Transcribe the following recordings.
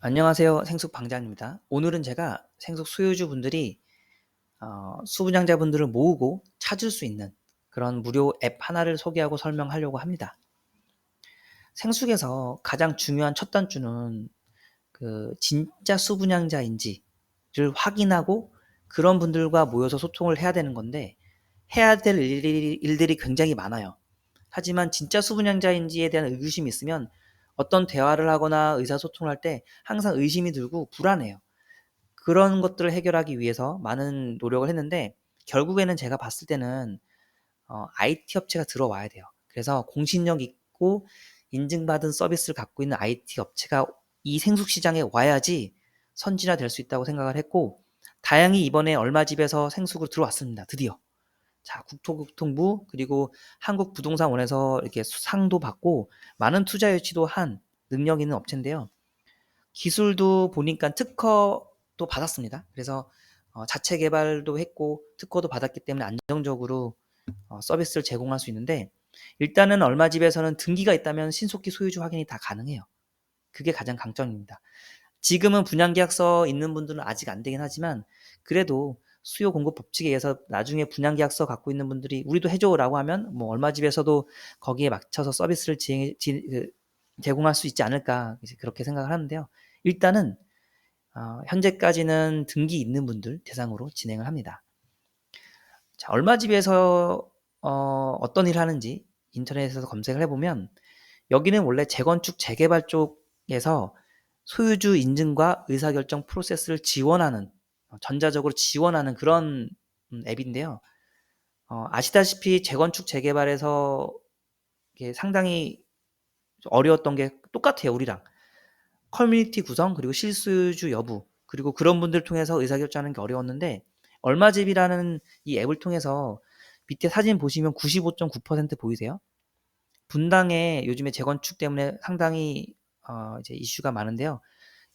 안녕하세요. 생숙 방장입니다. 오늘은 제가 생숙 소유주분들이 수분양자분들을 모으고 찾을 수 있는 그런 무료 앱 하나를 소개하고 설명하려고 합니다. 생숙에서 가장 중요한 첫 단추는 그 진짜 수분양자인지를 확인하고 그런 분들과 모여서 소통을 해야 되는 건데, 해야 될 일들이 굉장히 많아요. 하지만 진짜 수분양자인지에 대한 의구심이 있으면 어떤 대화를 하거나 의사소통을 할 때 항상 의심이 들고 불안해요. 그런 것들을 해결하기 위해서 많은 노력을 했는데, 결국에는 제가 봤을 때는 IT 업체가 들어와야 돼요. 그래서 공신력 있고 인증받은 서비스를 갖고 있는 IT 업체가 이 생숙 시장에 와야지 선진화될 수 있다고 생각을 했고, 다행히 이번에 얼마집에서 생숙으로 들어왔습니다. 드디어. 자, 국토교통부 그리고 한국부동산원에서 이렇게 상도 받고 많은 투자 유치도 한 능력 있는 업체인데요. 기술도 보니까 특허도 받았습니다. 그래서 자체 개발도 했고 특허도 받았기 때문에 안정적으로 서비스를 제공할 수 있는데, 일단은 얼마집에서는 등기가 있다면 신속히 소유주 확인이 다 가능해요. 그게 가장 강점입니다. 지금은 분양계약서 있는 분들은 아직 안 되긴 하지만, 그래도 수요 공급 법칙에 의해서 나중에 분양계약서 갖고 있는 분들이 우리도 해줘라고 하면 뭐 얼마집에서도 거기에 맞춰서 서비스를 제공할 수 있지 않을까, 이제 그렇게 생각을 하는데요. 일단은 현재까지는 등기 있는 분들 대상으로 진행을 합니다. 자, 얼마집에서 어떤 일을 하는지 인터넷에서 검색을 해보면, 여기는 원래 재건축 재개발 쪽에서 소유주 인증과 의사결정 프로세스를 지원하는, 전자적으로 지원하는 그런 앱인데요. 아시다시피 재건축 재개발에서 이게 상당히 어려웠던 게 똑같아요, 우리랑. 커뮤니티 구성, 그리고 실소유주 여부, 그리고 그런 분들 통해서 의사결정하는 게 어려웠는데, 얼마집이라는 이 앱을 통해서 밑에 사진 보시면 95.9% 보이세요? 분당에 요즘에 재건축 때문에 상당히 이제 이슈가 많은데요.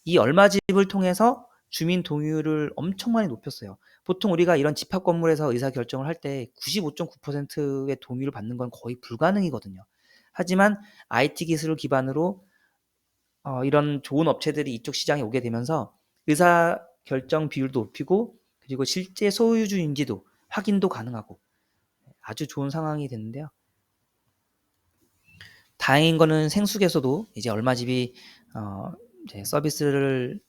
이 얼마집을 통해서 주민 동의율을 엄청 많이 높였어요. 보통 우리가 이런 집합 건물에서 의사 결정을 할 때 95.9%의 동의를 받는 건 거의 불가능이거든요. 하지만 IT 기술을 기반으로 이런 좋은 업체들이 이쪽 시장에 오게 되면서 의사 결정 비율도 높이고, 그리고 실제 소유주인지도 확인도 가능하고 아주 좋은 상황이 됐는데요. 다행인 거는 생숙에서도 이제 얼마집이 이제 서비스를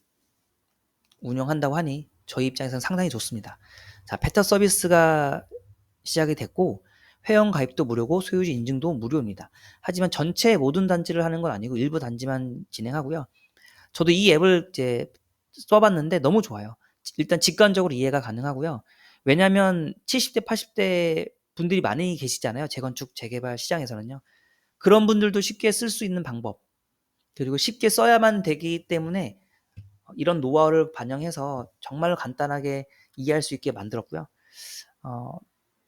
운영한다고 하니 저희 입장에서는 상당히 좋습니다. 자, 베타 서비스가 시작이 됐고, 회원 가입도 무료고 소유주 인증도 무료입니다. 하지만 전체 모든 단지를 하는 건 아니고 일부 단지만 진행하고요. 저도 이 앱을 이제 써봤는데 너무 좋아요. 일단 직관적으로 이해가 가능하고요. 왜냐하면 70대, 80대 분들이 많이 계시잖아요. 재건축, 재개발 시장에서는요. 그런 분들도 쉽게 쓸 수 있는 방법, 그리고 쉽게 써야만 되기 때문에 이런 노하우를 반영해서 정말 간단하게 이해할 수 있게 만들었고요. 어,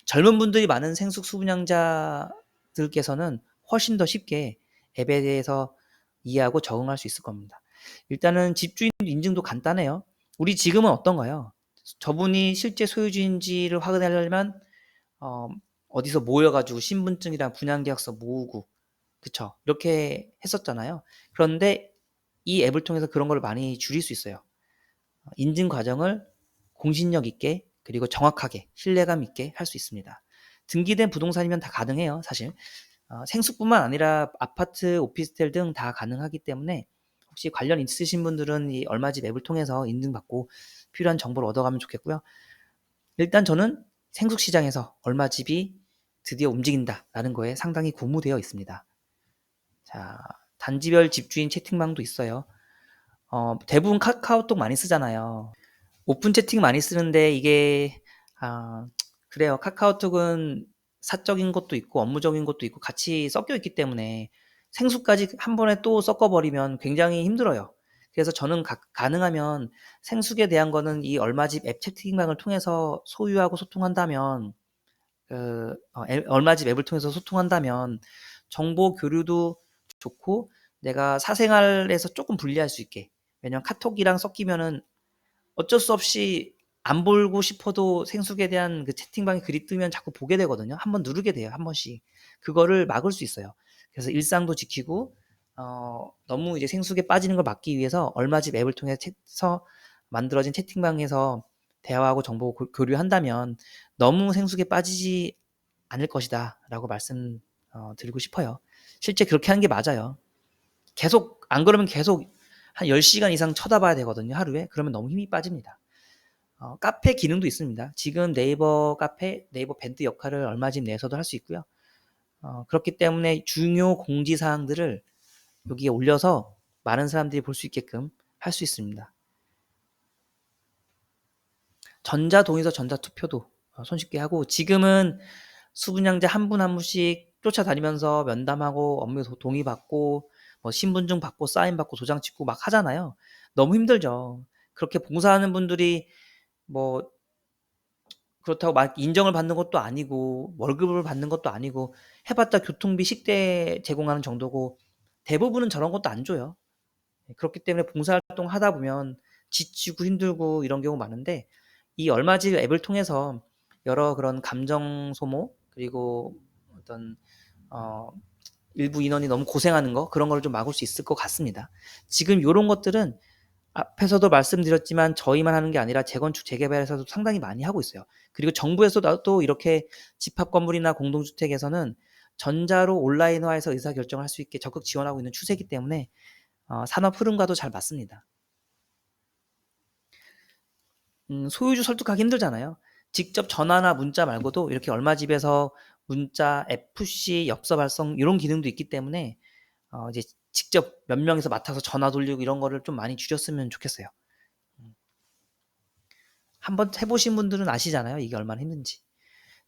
젊은 분들이 많은 생숙 수분양자들께서는 훨씬 더 쉽게 앱에 대해서 이해하고 적응할 수 있을 겁니다. 일단은 집주인 인증도 간단해요. 우리 지금은 어떤가요? 저분이 실제 소유주인지를 확인하려면 어, 어디서 모여가지고 신분증이랑 분양계약서 모으고, 그쵸? 이렇게 했었잖아요. 그런데 이 앱을 통해서 그런 걸 많이 줄일 수 있어요. 인증 과정을 공신력 있게 그리고 정확하게 신뢰감 있게 할 수 있습니다. 등기된 부동산이면 다 가능해요, 사실. 생수뿐만 아니라 아파트, 오피스텔 등 다 가능하기 때문에 혹시 관련 있으신 분들은 이 얼마집 앱을 통해서 인증받고 필요한 정보를 얻어가면 좋겠고요. 일단 저는 생숙시장에서 얼마집이 드디어 움직인다라는 거에 상당히 고무되어 있습니다. 자, 단지별 집주인 채팅방도 있어요. 대부분 카카오톡 많이 쓰잖아요. 오픈 채팅 많이 쓰는데 이게 아, 그래요. 카카오톡은 사적인 것도 있고 업무적인 것도 있고 같이 섞여 있기 때문에 생수까지 한 번에 또 섞어버리면 굉장히 힘들어요. 그래서 저는 가능하면 생숙에 대한 거는 이 얼마집 앱 채팅방을 통해서 소유하고 소통한다면, 얼마집 앱을 통해서 소통한다면 정보 교류도 좋고 내가 사생활에서 조금 분리할 수 있게. 왜냐면 카톡이랑 섞이면은 어쩔 수 없이 안 보고 싶어도 생숙에 대한 그 채팅방에 글이 뜨면 자꾸 보게 되거든요. 한번 누르게 돼요, 한 번씩. 그거를 막을 수 있어요. 그래서 일상도 지키고 너무 이제 생숙에 빠지는 걸 막기 위해서 얼마집 앱을 통해서 만들어진 채팅방에서 대화하고 정보 교류한다면 너무 생숙에 빠지지 않을 것이다 라고 말씀 드리고 싶어요. 실제 그렇게 하는 게 맞아요. 계속 안 그러면 계속 한 10시간 이상 쳐다봐야 되거든요, 하루에. 그러면 너무 힘이 빠집니다. 카페 기능도 있습니다. 지금 네이버 카페, 네이버 밴드 역할을 얼마집 내에서도 할 수 있고요. 그렇기 때문에 중요 공지사항들을 여기에 올려서 많은 사람들이 볼 수 있게끔 할 수 있습니다. 전자동의서 전자투표도 손쉽게 하고, 지금은 수분양자 한 분 한 분씩 쫓아다니면서 면담하고 업무 동의받고 뭐 신분증 받고 사인 받고 도장 찍고 막 하잖아요. 너무 힘들죠. 그렇게 봉사하는 분들이 뭐 그렇다고 막 인정을 받는 것도 아니고 월급을 받는 것도 아니고 해봤자 교통비 식대 제공하는 정도고 대부분은 저런 것도 안 줘요. 그렇기 때문에 봉사활동 하다 보면 지치고 힘들고 이런 경우 많은데, 이 얼마지 앱을 통해서 여러 그런 감정 소모 그리고 어떤 어, 일부 인원이 너무 고생하는 거, 그런 걸 좀 막을 수 있을 것 같습니다. 지금 이런 것들은 앞에서도 말씀드렸지만 저희만 하는 게 아니라 재건축 재개발에서도 상당히 많이 하고 있어요. 그리고 정부에서도 이렇게 집합 건물이나 공동주택에서는 전자로 온라인화해서 의사결정을 할 수 있게 적극 지원하고 있는 추세이기 때문에 산업 흐름과도 잘 맞습니다. 소유주 설득하기 힘들잖아요. 직접 전화나 문자 말고도 이렇게 얼마집에서 문자, FC, 엽서 발송 이런 기능도 있기 때문에 이제 직접 몇 명이서 맡아서 전화 돌리고 이런 거를 좀 많이 줄였으면 좋겠어요. 한번 해보신 분들은 아시잖아요, 이게 얼마나 힘든지.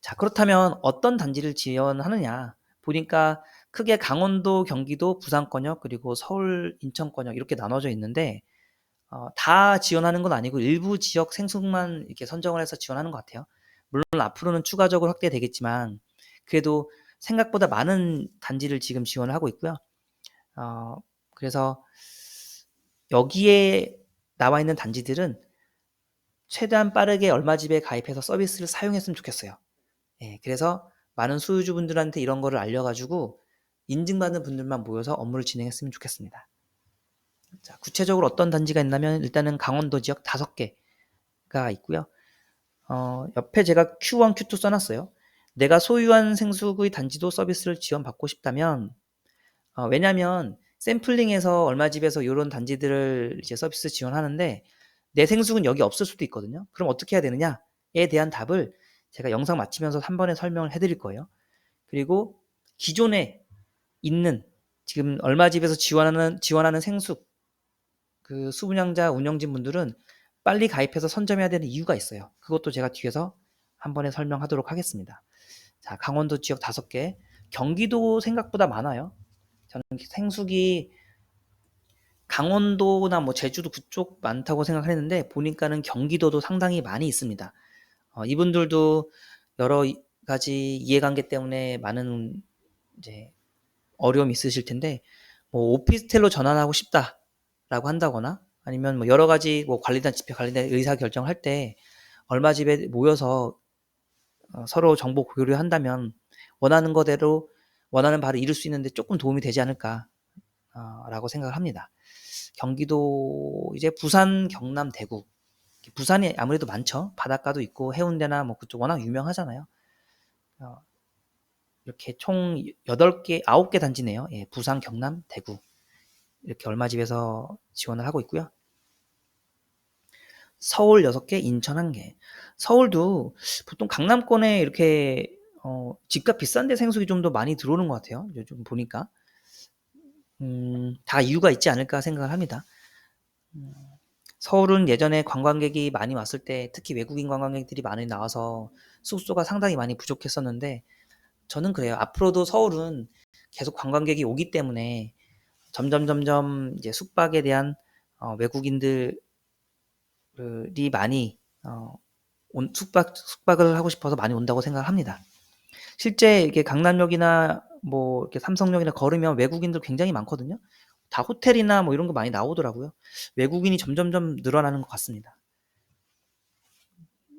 자, 그렇다면 어떤 단지를 지원하느냐 보니까 크게 강원도, 경기도, 부산권역 그리고 서울, 인천권역 이렇게 나눠져 있는데 다 지원하는 건 아니고 일부 지역 생숙만 이렇게 선정을 해서 지원하는 것 같아요. 물론 앞으로는 추가적으로 확대되겠지만 그래도 생각보다 많은 단지를 지금 지원을 하고 있고요. 그래서 여기에 나와 있는 단지들은 최대한 빠르게 얼마집에 가입해서 서비스를 사용했으면 좋겠어요. 예, 그래서 많은 소유주분들한테 이런 거를 알려가지고 인증받는 분들만 모여서 업무를 진행했으면 좋겠습니다. 자, 구체적으로 어떤 단지가 있냐면 일단은 강원도 지역 5개가 있고요. 옆에 제가 Q1, Q2 써놨어요. 내가 소유한 생수의 단지도 서비스를 지원받고 싶다면 왜냐면 샘플링에서 얼마집에서 이런 단지들을 이제 서비스 지원하는데 내 생수는 여기 없을 수도 있거든요. 그럼 어떻게 해야 되느냐에 대한 답을 제가 영상 마치면서 한 번에 설명을 해드릴 거예요. 그리고 기존에 있는 지금 얼마집에서 지원하는 생수 그 수분양자 운영진 분들은 빨리 가입해서 선점해야 되는 이유가 있어요. 그것도 제가 뒤에서 한 번에 설명하도록 하겠습니다. 자, 강원도 지역 5개, 경기도 생각보다 많아요. 저는 생수기 강원도나 뭐 제주도 그쪽 많다고 생각했는데 보니까는 경기도도 상당히 많이 있습니다. 이분들도 여러 가지 이해관계 때문에 많은 이제 어려움이 있으실 텐데 뭐 오피스텔로 전환하고 싶다라고 한다거나 아니면 뭐 여러 가지 뭐 관리단 집회 관리단 의사 결정할 때 얼마 집에 모여서 서로 정보 교류를 한다면 원하는 거대로 원하는 바를 이룰 수 있는데 조금 도움이 되지 않을까라고 생각을 합니다. 경기도 이제 부산, 경남, 대구. 부산이 아무래도 많죠. 바닷가도 있고 해운대나 뭐 그쪽 워낙 유명하잖아요. 이렇게 총 8개, 9개 단지네요. 예, 부산, 경남, 대구. 이렇게 얼마집에서 지원을 하고 있고요. 서울 6개, 인천 1개. 서울도 보통 강남권에 이렇게 집값 비싼데 생수기 좀 더 많이 들어오는 것 같아요. 요즘 보니까. 다 이유가 있지 않을까 생각을 합니다. 서울은 예전에 관광객이 많이 왔을 때 특히 외국인 관광객들이 많이 나와서 숙소가 상당히 많이 부족했었는데 저는 그래요. 앞으로도 서울은 계속 관광객이 오기 때문에 점점 이제 숙박에 대한 외국인들이 많이 숙박을 하고 싶어서 많이 온다고 생각합니다. 실제 이게 강남역이나 뭐 이렇게 삼성역이나 걸으면 외국인들 굉장히 많거든요. 다 호텔이나 뭐 이런 거 많이 나오더라고요. 외국인이 점점점 늘어나는 것 같습니다.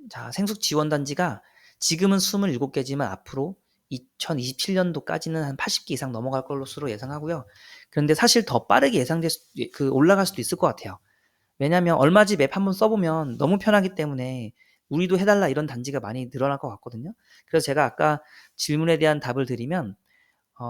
자, 생숙 지원 단지가 지금은 27개지만 앞으로 2027년도까지는 한 80개 이상 넘어갈 것으로 예상하고요. 그런데 사실 더 빠르게 올라갈 수도 있을 것 같아요. 왜냐하면 얼마지 맵 한번 써보면 너무 편하기 때문에 우리도 해달라 이런 단지가 많이 늘어날 것 같거든요. 그래서 제가 아까 질문에 대한 답을 드리면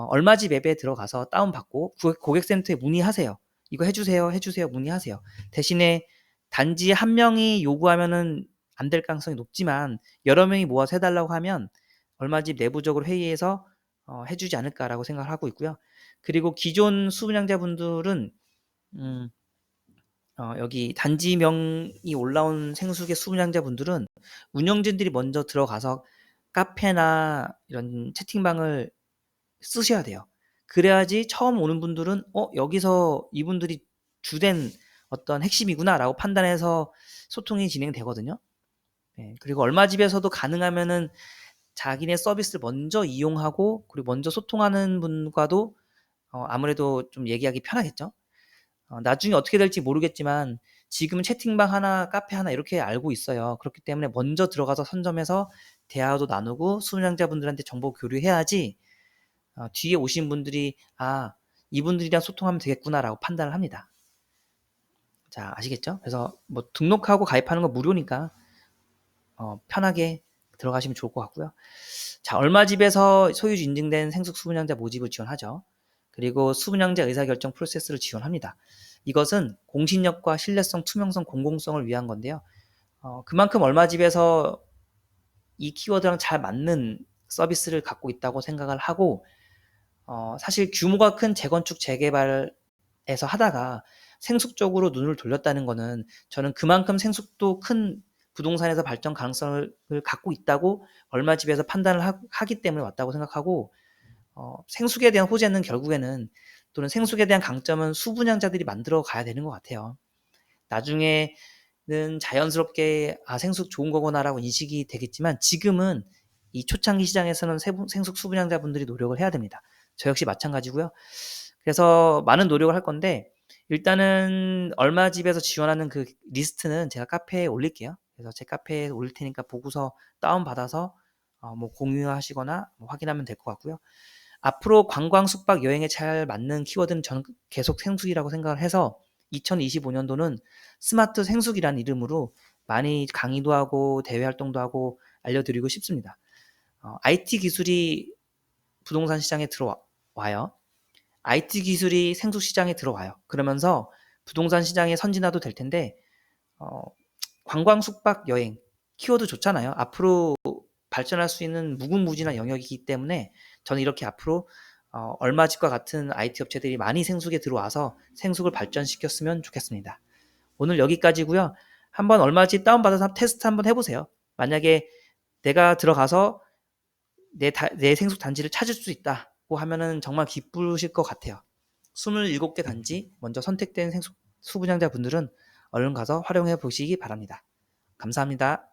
얼마지 맵에 들어가서 다운받고 고객센터에 문의하세요. 이거 해주세요 문의하세요. 대신에 단지 한 명이 요구하면은 안 될 가능성이 높지만 여러 명이 모아서 해달라고 하면 얼마집 내부적으로 회의해서 해주지 않을까라고 생각을 하고 있고요. 그리고 기존 수분양자분들은 여기 단지명이 올라온 생수계 수분양자분들은 운영진들이 먼저 들어가서 카페나 이런 채팅방을 쓰셔야 돼요. 그래야지 처음 오는 분들은 여기서 이분들이 주된 어떤 핵심이구나라고 판단해서 소통이 진행되거든요. 네, 그리고 얼마집에서도 가능하면은 자기네 서비스를 먼저 이용하고 그리고 먼저 소통하는 분과도 아무래도 좀 얘기하기 편하겠죠. 나중에 어떻게 될지 모르겠지만 지금은 채팅방 하나, 카페 하나 이렇게 알고 있어요. 그렇기 때문에 먼저 들어가서 선점해서 대화도 나누고 수량자분들한테 정보 교류해야지 뒤에 오신 분들이 이분들이랑 소통하면 되겠구나라고 판단을 합니다. 자, 아시겠죠? 그래서 뭐 등록하고 가입하는 거 무료니까 편하게 들어가시면 좋을 것 같고요. 자, 얼마집에서 소유주 인증된 생숙 수분양자 모집을 지원하죠. 그리고 수분양자 의사결정 프로세스를 지원합니다. 이것은 공신력과 신뢰성, 투명성, 공공성을 위한 건데요. 그만큼 얼마집에서 이 키워드랑 잘 맞는 서비스를 갖고 있다고 생각을 하고 사실 규모가 큰 재건축 재개발에서 하다가 생숙 쪽으로 눈을 돌렸다는 거는 저는 그만큼 생숙도 큰 부동산에서 발전 가능성을 갖고 있다고 얼마집에서 판단을 하기 때문에 왔다고 생각하고 생숙에 대한 호재는 결국에는 또는 생숙에 대한 강점은 수분양자들이 만들어 가야 되는 것 같아요. 나중에는 자연스럽게 생숙 좋은 거구나라고 인식이 되겠지만 지금은 이 초창기 시장에서는 생숙 수분양자분들이 노력을 해야 됩니다. 저 역시 마찬가지고요. 그래서 많은 노력을 할 건데 일단은 얼마집에서 지원하는 그 리스트는 제가 카페에 올릴게요. 그래서 제 카페에 올릴 테니까 보고서 다운받아서 뭐 공유하시거나 뭐 확인하면 될 것 같고요. 앞으로 관광, 숙박, 여행에 잘 맞는 키워드는 저는 계속 생숙이라고 생각을 해서 2025년도는 스마트 생숙이라는 이름으로 많이 강의도 하고 대외 활동도 하고 알려드리고 싶습니다. IT 기술이 부동산 시장에 들어와요. IT 기술이 생숙 시장에 들어와요. 그러면서 부동산 시장의 선진화도 될 텐데 관광, 숙박, 여행 키워드 좋잖아요. 앞으로 발전할 수 있는 무궁무진한 영역이기 때문에 저는 이렇게 앞으로 얼마집과 같은 IT 업체들이 많이 생숙에 들어와서 생숙을 발전시켰으면 좋겠습니다. 오늘 여기까지고요. 한번 얼마집 다운받아서 테스트 한번 해보세요. 만약에 내가 들어가서 내 생숙 단지를 찾을 수 있다고 하면은 정말 기쁘실 것 같아요. 27개 단지 먼저 선택된 생숙 수분양자 분들은 얼른 가서 활용해 보시기 바랍니다. 감사합니다.